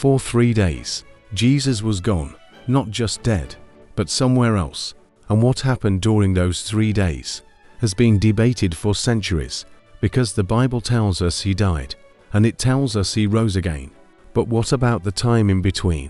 For 3 days, Jesus was gone, not just dead, but somewhere else. And what happened during those 3 days has been debated for centuries, because the Bible tells us he died, and it tells us he rose again. But what about the time in between?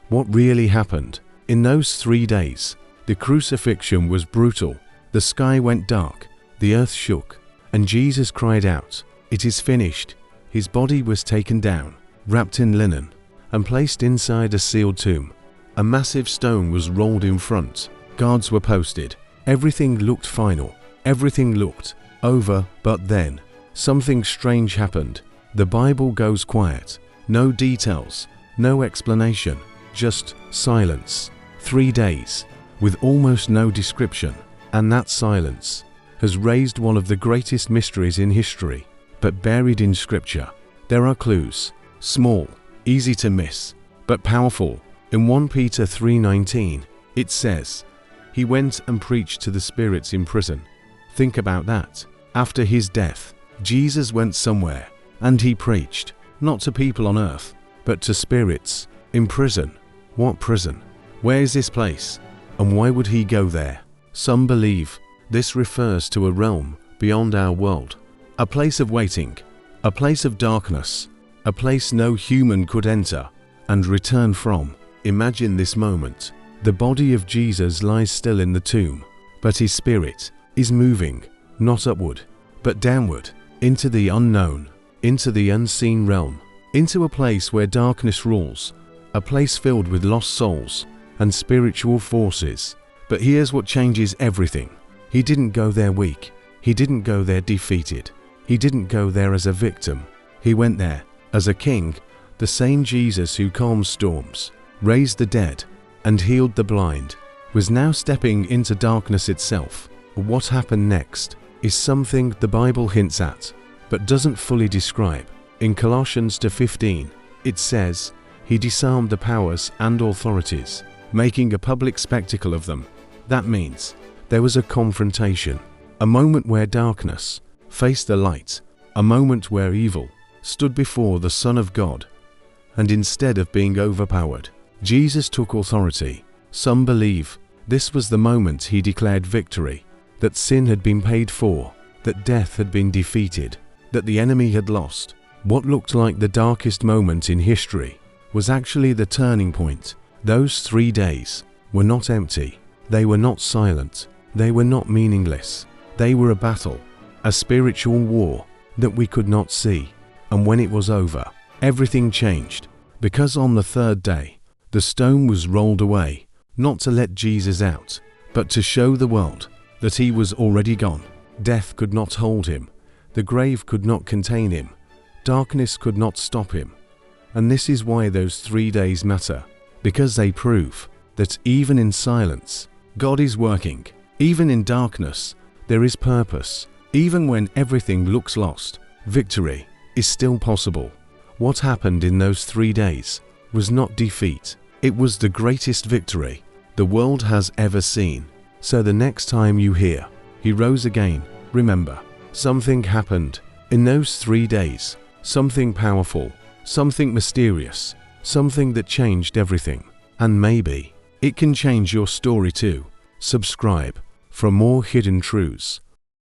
What really happened? In those 3 days, the crucifixion was brutal. The sky went dark, the earth shook, and Jesus cried out, "It is finished." His body was taken down, wrapped in linen, and placed inside a sealed tomb. A massive stone was rolled in front. Guards were posted. Everything looked final. Everything looked over, but then something strange happened. The Bible goes quiet. No details, no explanation, just silence. 3 days, with almost no description, and that silence has raised one of the greatest mysteries in history. But buried in Scripture, there are clues, small, easy to miss, but powerful. In 1 Peter 3:19, it says, "He went and preached to the spirits in prison." Think about that. After his death, Jesus went somewhere, and he preached, not to people on earth, but to spirits in prison. What prison? Where is this place? And why would he go there? Some believe this refers to a realm beyond our world, a place of waiting, a place of darkness, a place no human could enter and return from. Imagine this moment. The body of Jesus lies still in the tomb, but his spirit is moving, not upward, but downward, into the unknown, into the unseen realm, into a place where darkness rules, a place filled with lost souls and spiritual forces. But here's what changes everything. He didn't go there weak. He didn't go there defeated. He didn't go there as a victim. He went there as a king, the same Jesus who calms storms, raised the dead, and healed the blind, was now stepping into darkness itself. What happened next is something the Bible hints at, but doesn't fully describe. In Colossians 2:15, it says, "He disarmed the powers and authorities, making a public spectacle of them." That means there was a confrontation, a moment where darkness faced the light, a moment where evil stood before the Son of God. And instead of being overpowered, Jesus took authority. Some believe this was the moment he declared victory, that sin had been paid for, that death had been defeated, that the enemy had lost. What looked like the darkest moment in history was actually the turning point. Those 3 days were not empty. They were not silent. They were not meaningless. They were a battle, a spiritual war that we could not see. And when it was over, everything changed, because on the 3rd day, the stone was rolled away, not to let Jesus out, but to show the world that he was already gone. Death could not hold him. The grave could not contain him. Darkness could not stop him. And this is why those 3 days matter, because they prove that even in silence, God is working. Even in darkness, there is purpose. Even when everything looks lost, victory is still possible. What happened in those 3 days was not defeat. It was the greatest victory the world has ever seen. So the next time you hear, "He rose again," remember, something happened in those 3 days. Something powerful, something mysterious, something that changed everything. And maybe it can change your story too. Subscribe for more hidden truths.